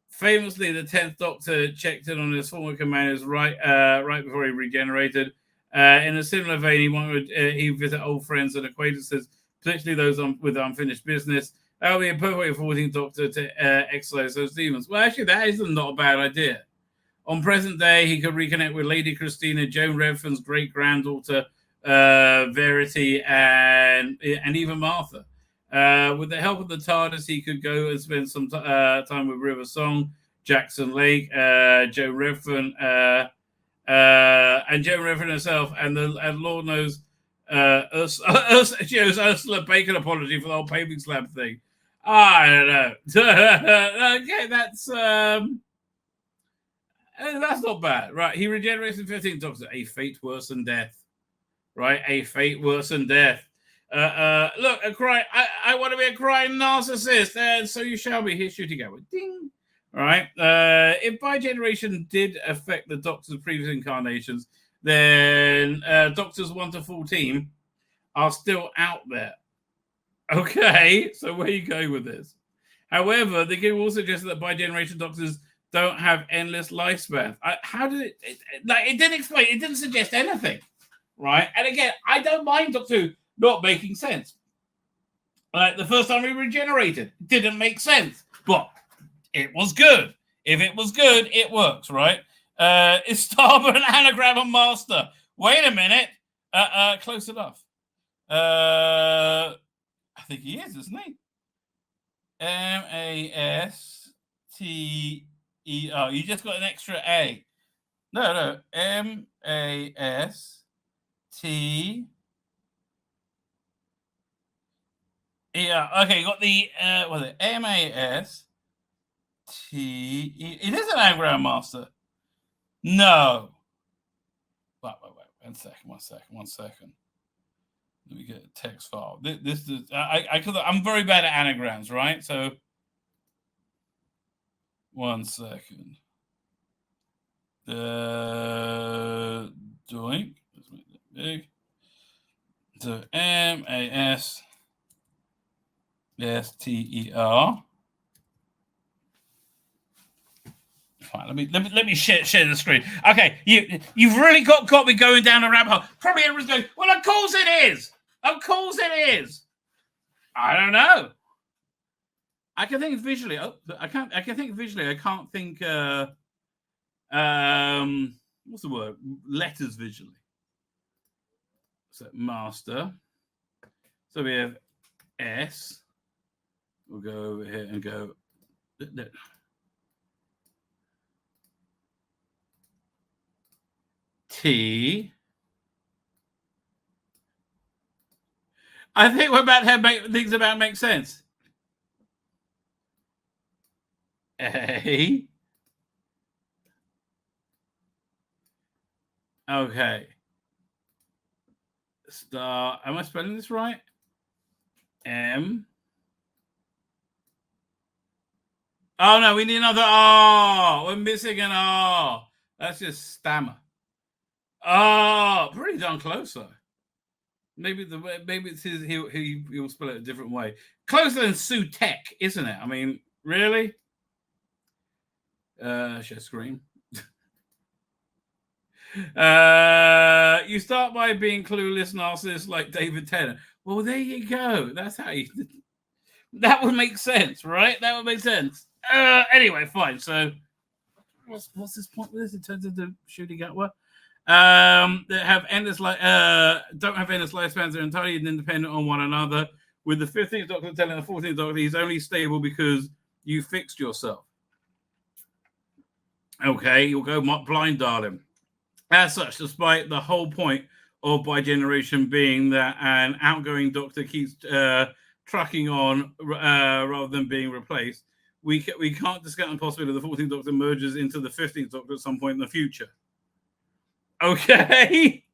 S1: Famously, the 10th Doctor checked in on his former commanders right before he regenerated. In a similar vein, he visit old friends and acquaintances, particularly those with unfinished business. That would be a perfect 14th Doctor to exercise those demons. Well, actually, that is not a bad idea. On present day, he could reconnect with Lady Christina, Joan Redfern's great-granddaughter, Verity, and even Martha. With the help of the TARDIS, he could go and spend some time with River Song, Jackson Lake, Joan Redfern, and Joan Redfern herself, and Lord knows, she owes Ursula Bacon apology for the whole paving slab thing. I don't know. Okay, that's not bad, right? He regenerates in 15th Doctor. A fate worse than death, right? A fate worse than death. Look, I want to be a crying narcissist, and so you shall be. Here's shooting out with ding. All right. If bi-generation did affect the Doctor's previous incarnations, then Doctors 1 to 14 are still out there. Okay, so where are you going with this? However, the game also suggested that bi-generation Doctors don't have endless lifespan. How did it didn't explain? It didn't suggest anything, right? And again, I don't mind Doctor Who not making sense. Like the first time he regenerated, didn't make sense, but it was good. If it was good, it works, right? Is Starboard an anagram of master? Wait a minute. Close enough. I think he is, isn't he? M-A-S-T-E-R. You just got an extra A. No. M-A-S-T... Yeah, okay, you got the what is it? M-A-S-T-E. It is an anagram master. No. Wait. One second. Let me get a text file. This is I'm very bad at anagrams, right? So 1 second. Doink. Let's make that big. So M-A-S-T-E-R. Fine, let me share the screen. Okay, you've really got me going down a rabbit hole. Probably everyone's going, well, of course it is. Of course it is. I don't know. I can think visually. I can think visually. I can't think. What's the word? Letters visually. So master. So we have S. We'll go over here and go. T. I think we're about to have things about make sense. A. Okay. Star. Am I spelling this right? M. Oh no, we need another R. We're missing an R. That's just stammer. Oh, pretty darn close though. Maybe it's his. He'll spell it a different way. Closer than Sutek, isn't it? I mean, really? Share screen. You start by being clueless narcissist like David Tennant. Well, there you go. That's how you. That would make sense, right? That would make sense. Anyway, fine. So, what's this point with this in terms of the shooting at what? That have endless don't have endless lifespans. They're entirely independent on one another. With the 15th Doctor telling the 14th Doctor he's only stable because you fixed yourself. Okay, you'll go blind, darling. As such, despite the whole point of bi-generation being that an outgoing Doctor keeps trucking on rather than being replaced, we can't discount the possibility the 14th Doctor merges into the 15th Doctor at some point in the future. Okay,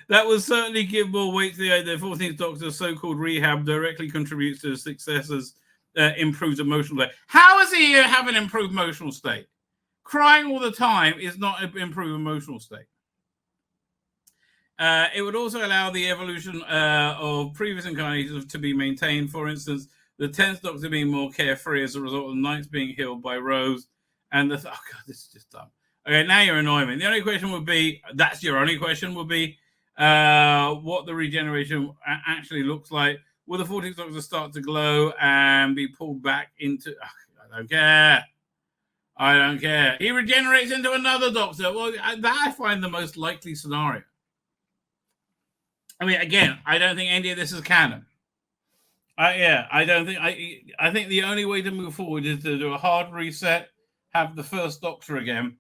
S1: that would certainly give more weight to the idea the 14th Doctor's so-called rehab directly contributes to his successor's improved emotional state. How does he have an improved emotional state? Crying all the time is not an improved emotional state. It would also allow the evolution of previous incarnations to be maintained. For instance, the 10th Doctor being more carefree as a result of the Ninth being healed by Rose, and oh god, this is just dumb. Okay, now you're annoying me. The only question would be, that's your only question would be,
S2: what the regeneration actually looks like. Will the 14th Doctor start to glow and be pulled back into... I don't care. I don't care. He regenerates into another Doctor. Well, that I find the most likely scenario. I mean, again, I don't think any of this is canon. I don't think... I think the only way to move forward is to do a hard reset, have the first Doctor again,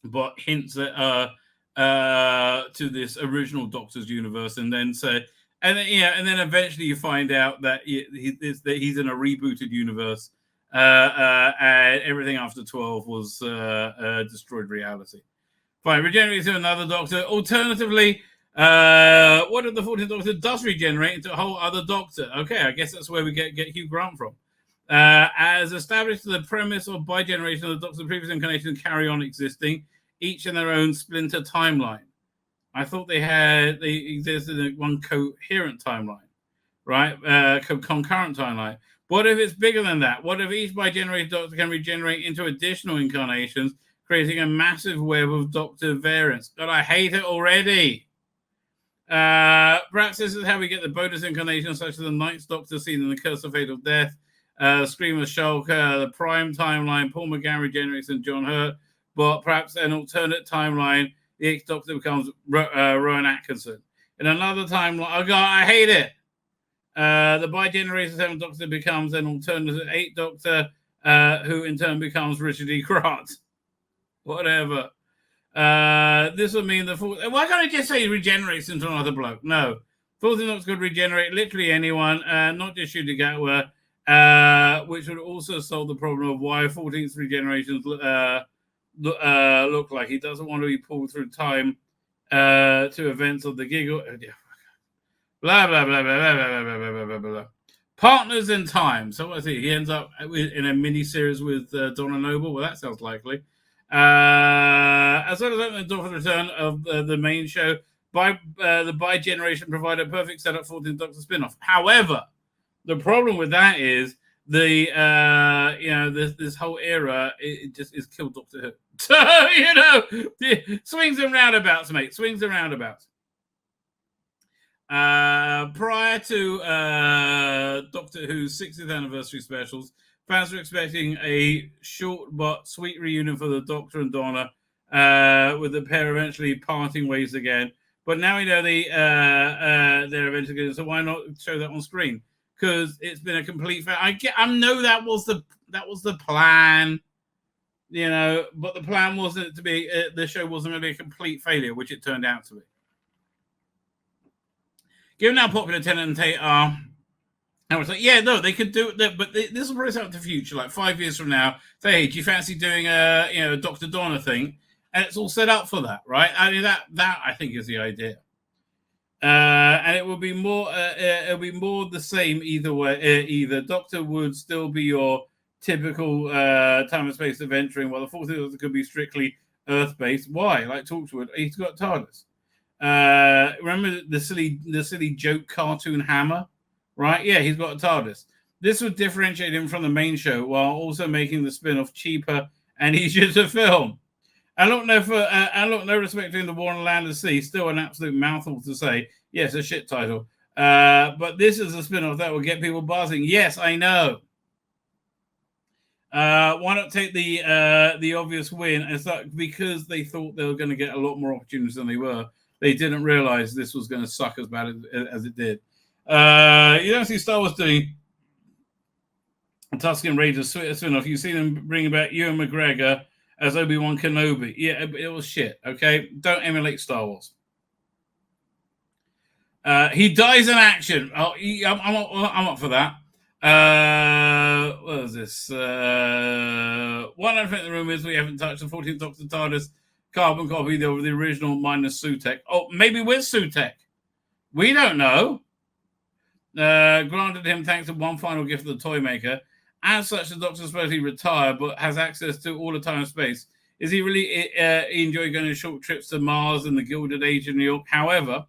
S2: but hints at to this original Doctor's universe, and then say, and then eventually you find out that he's in a rebooted universe, and everything after 12 was destroyed reality. Fine, regenerate to another Doctor. Alternatively, what if the 14th Doctor does regenerate into a whole other Doctor? Okay, I guess that's where we get Hugh Grant from. As established, the premise of bi-generation of the Doctor's previous incarnation carry on existing, each in their own splinter timeline. I thought they existed in one coherent timeline, right? Concurrent timeline. What if it's bigger than that? What if each bi-generated Doctor can regenerate into additional incarnations, creating a massive web of Doctor variants? God, I hate it already. Perhaps this is how we get the bonus incarnations, such as the Ninth Doctor seen in The Curse of Fatal Death, Screamer Shulker, the Prime timeline, Paul McGann regenerates and John Hurt, but perhaps an alternate timeline, the Eighth Doctor becomes Rowan Atkinson. In another timeline, oh God, I hate it. The bi-generation 7th Doctor becomes an alternative 8th Doctor, who in turn becomes Richard E. Grant. Whatever. This would mean the fourth. Why can't I just say he regenerates into another bloke? No. 14th Doctor could regenerate literally anyone, not just Ncuti Gatwa, which would also solve the problem of why 14th regenerations look like he doesn't want to be pulled through time to events of the giggle. Blah, blah, blah, blah, blah, blah, blah, blah, blah, blah. Partners in time. So what is he? He ends up in a mini-series with Donna Noble. Well, that sounds likely. As well as opening the door for the return of the main show, the bi-generation provided a perfect setup for 14th Doctor spin-off. However, the problem with that is the this whole era it just is killed Doctor Who. So swings and roundabouts, mate. Swings and roundabouts. Prior to Doctor Who's 60th anniversary specials, fans were expecting a short but sweet reunion for the Doctor and Donna, with the pair eventually parting ways again. But now we know they're eventually going. So why not show that on screen? Because it's been a complete failure. I know that was the plan, but the plan wasn't to be. The show wasn't going to be a complete failure, which it turned out to be. Given how popular Tennant and Tate are, I was like, yeah, no, they could do it, but this will bring us out to the future, like 5 years from now. Say, hey, do you fancy doing a Dr. Donna thing? And it's all set up for that, right? I mean, that I think is the idea. And it will be more the same either way. Either Doctor would still be your typical time and space adventuring, while the 14th Doctor could be strictly Earth-based. Why? Like Torchwood, he's got TARDIS. Remember the silly joke cartoon Hammer, right? Yeah, he's got a TARDIS. This would differentiate him from the main show while also making the spin-off cheaper and easier to film. I don't know no respect to the War on Land and Sea, still an absolute mouthful to say. Yes, a shit title. But this is a spin-off that will get people buzzing. Yes, I know. Why not take the obvious win? It's like because they thought they were going to get a lot more opportunities than they were. They didn't realize this was going to suck as bad as it did. You don't see Star Wars doing Tusken Raiders spin-off. You've seen them bring back Ewan McGregor as Obi-Wan Kenobi. Yeah, it was shit, okay? Don't emulate Star Wars. He dies in action. Oh, I'm up for that. What is this? One elephant in the room is we haven't touched the 14th Doctor TARDIS carbon copy of the original minus Sutek. Oh, maybe with Sutek. We don't know. Granted him thanks to one final gift of the toy maker. As such, the Doctor is supposedly retired, but has access to all the time and space. Is he really enjoy going on short trips to Mars and the Gilded Age in New York? However,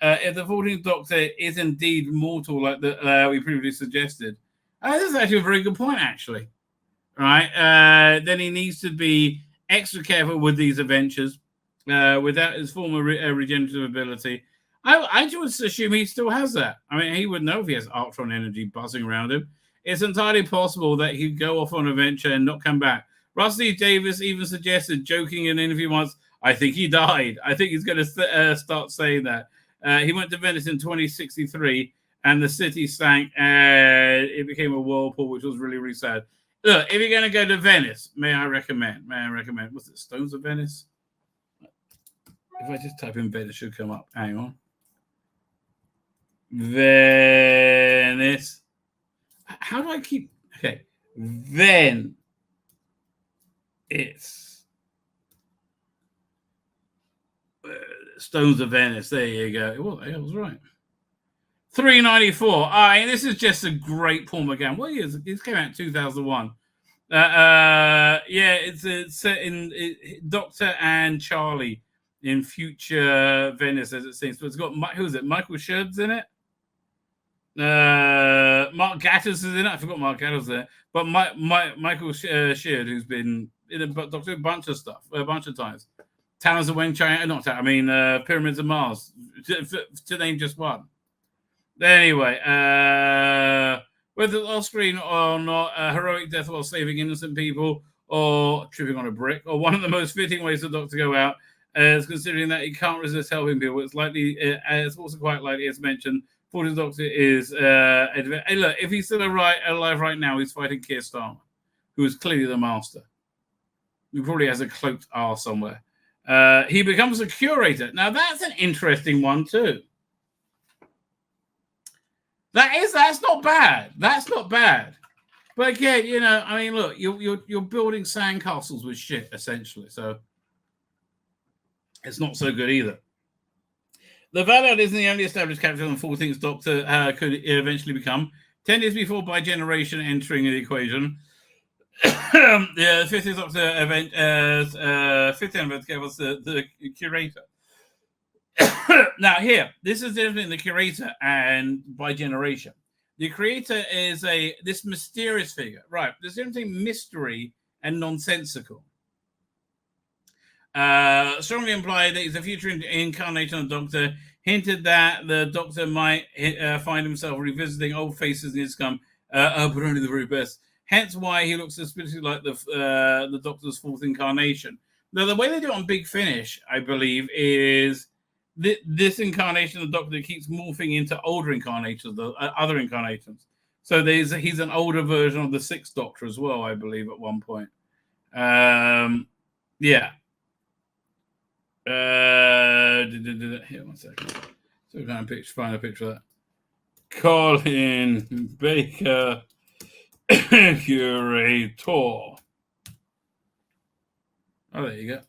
S2: if the 14th Doctor is indeed mortal, like we previously suggested, this is actually a very good point, actually. Right? Then he needs to be extra careful with these adventures. without his former regenerative ability. I just assume he still has that. I mean, he would know if he has Arctron energy buzzing around him. It's entirely possible that he'd go off on a venture and not come back. Rusty Davis even suggested, joking in an interview once, I think he died. I think he's going to start saying that. He went to Venice in 2063, and the city sank, and it became a whirlpool, which was really, really sad. Look, if you're going to go to Venice, may I recommend? What's it, Stones of Venice? If I just type in Venice, it should come up. Hang on. Venice. How do I keep... Okay. Then it's Stones of Venice. There you go. Well, I was right. 394. All right, this is just a great Paul McGann. What year is it? This came out in 2001. Yeah, it's set in Doctor and Charlie in future Venice, as it seems. But it's got, who is it? Michael Sherd's in it. Mark Gatiss is in it. I forgot Mark Gatiss there, but Michael Sheard, who's been in a Doctor a bunch of stuff, a bunch of times. Talons of Weng Chiang, Pyramids of Mars, to name just one. Anyway, whether off screen or not, a heroic death while saving innocent people, or tripping on a brick, or one of the most fitting ways for the Doctor to go out, is considering that he can't resist helping people. It's likely, it's also quite likely, as mentioned. 40th Doctor is hey, look, if he's still alive right now, he's fighting Keir Starmer, who is clearly the master. He probably has a cloaked R somewhere. He becomes a curator. Now that's an interesting one too. That's not bad. That's not bad. But again, you know, I mean, look, you're building sandcastles with shit essentially, so it's not so good either. The Valad isn't the only established character on the 14th Doctor could eventually become. 10 years before by generation entering the equation. The 50th Doctor event, 50th event gave us the curator. Now here, this is different in the curator and by generation. The creator is this mysterious figure. Right, there's difference between mystery and nonsensical. Strongly implied that he's a future incarnation of the Doctor, hinted that the Doctor might find himself revisiting old faces in his scum, but only the very best. Hence why he looks suspiciously like the Doctor's fourth incarnation. Now, the way they do it on Big Finish, I believe, is this incarnation of the Doctor keeps morphing into older incarnations, the other incarnations. So he's an older version of the Sixth Doctor as well, I believe, at one point. Yeah. Here, 1 second. So we can find a picture of that. Colin Baker, curator. Oh, there you go.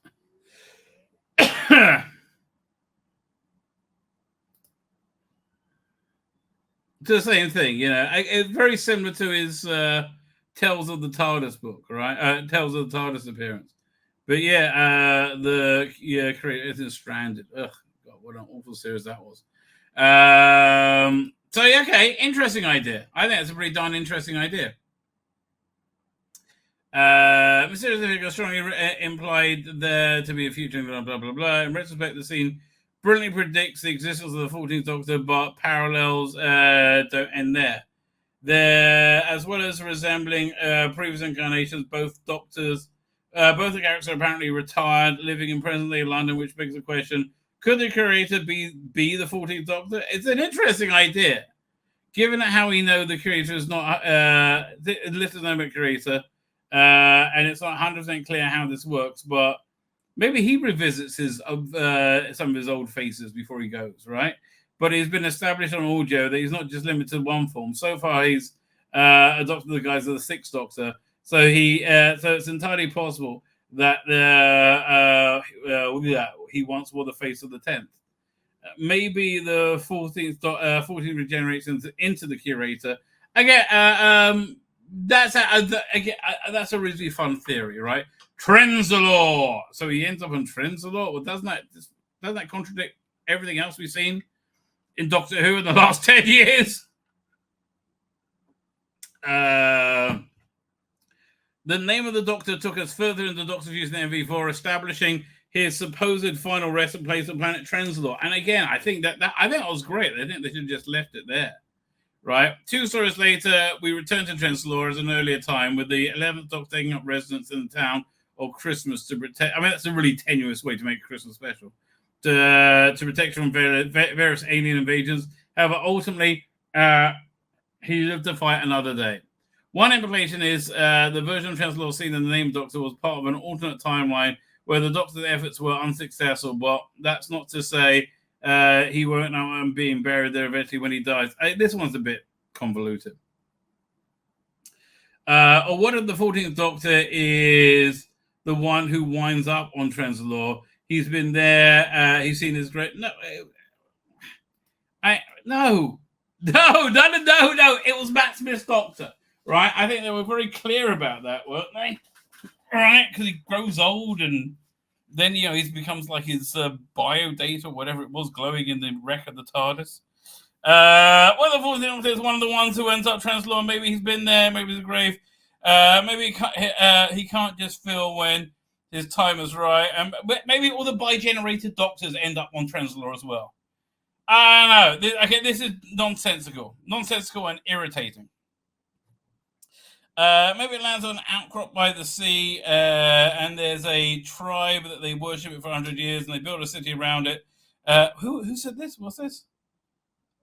S2: It's the same thing, you know. It's very similar to his Tales of the TARDIS book, right? Tales of the TARDIS appearance. But yeah, creator is Stranded. Ugh, God, what an awful series that was. So yeah, okay, interesting idea. I think it's a pretty darn interesting idea. Mysterious figure strongly implied there to be a future, blah blah blah blah. In retrospect, the scene brilliantly predicts the existence of the 14th Doctor, but parallels don't end there. There, as well as resembling previous incarnations, both Doctors. Both the characters are apparently retired, living in present-day London, which begs the question, could the curator be the 14th Doctor? It's an interesting idea. Given how we know the curator is not little known about curator, and it's not 100% clear how this works, but maybe he revisits some of his old faces before he goes, right? But he's been established on audio that he's not just limited to one form. So far, he's adopted the guise of the Sixth Doctor. So it's entirely possible that he once wore the face of the 10th. Maybe the 14th regenerations into the curator. Again, that's a really fun theory, right? Trenzalore. So he ends up on Trenzalore. Well, doesn't that contradict everything else we've seen in Doctor Who in the last 10 years? The name of the Doctor took us further into Doctor Who's in MV4, establishing his supposed final resting place on planet Trenzalore. And again, I think that was great. I think they should have just left it there. Right. 2 stories later, we return to Trenzalore as an earlier time with the 11th Doctor taking up residence in the town of Christmas to protect. I mean, that's a really tenuous way to make a Christmas special. To protect from various alien invasions. However, ultimately, he lived to fight another day. One implication is the version of Trenzalore seen in the Name Doctor was part of an alternate timeline where the Doctor's efforts were unsuccessful, but that's not to say he won't know being buried there eventually when he dies. This one's a bit convoluted. Or what if the 14th Doctor is the one who winds up on Trenzalore? He's been there. He's seen his great... No. No. It was Matt Smith's Doctor, right? I think they were very clear about that, weren't they? Right? Because he grows old and then, he becomes like his bio data or whatever it was glowing in the wreck of the TARDIS. Well, the 14th Doctor is one of the ones who ends up Trenzalore. Maybe he's been there. Maybe the grave. Maybe he can't just feel when his time is right. Maybe all the bi-generated Doctors end up on Trenzalore as well. I don't know. This is nonsensical and irritating. Maybe it lands on an outcrop by the sea, and there's a tribe that they worship it for 100 years, and they build a city around it. Who said this? What's this?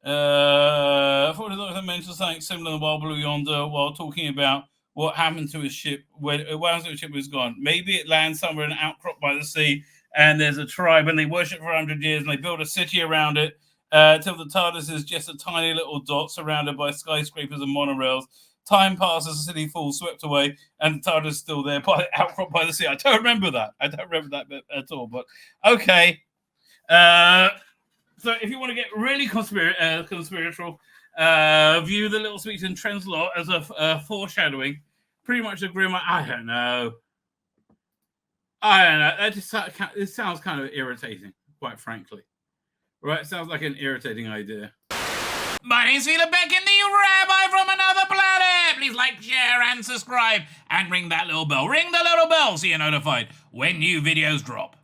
S2: I thought I mentioned something similar in Wild Blue Yonder while talking about what happened to his ship when his ship was gone. Maybe it lands somewhere in an outcrop by the sea, and there's a tribe, and they worship for 100 years, and they build a city around it, till the TARDIS is just a tiny little dot surrounded by skyscrapers and monorails. Time passes, the city falls, swept away, and the TARDIS is still there, outcrop by the sea. I don't remember that bit at all, but okay. So if you want to get really conspiratorial, view the little speech in Trenzalore as a foreshadowing. Pretty much a grim. I don't know. This sounds kind of irritating, quite frankly. Right? It sounds like an irritating idea.
S3: My name's Tzvi Lebetkin, the Rabbi from another planet. Please like, share, and subscribe, and ring that little bell. Ring the little bell so you're notified when new videos drop.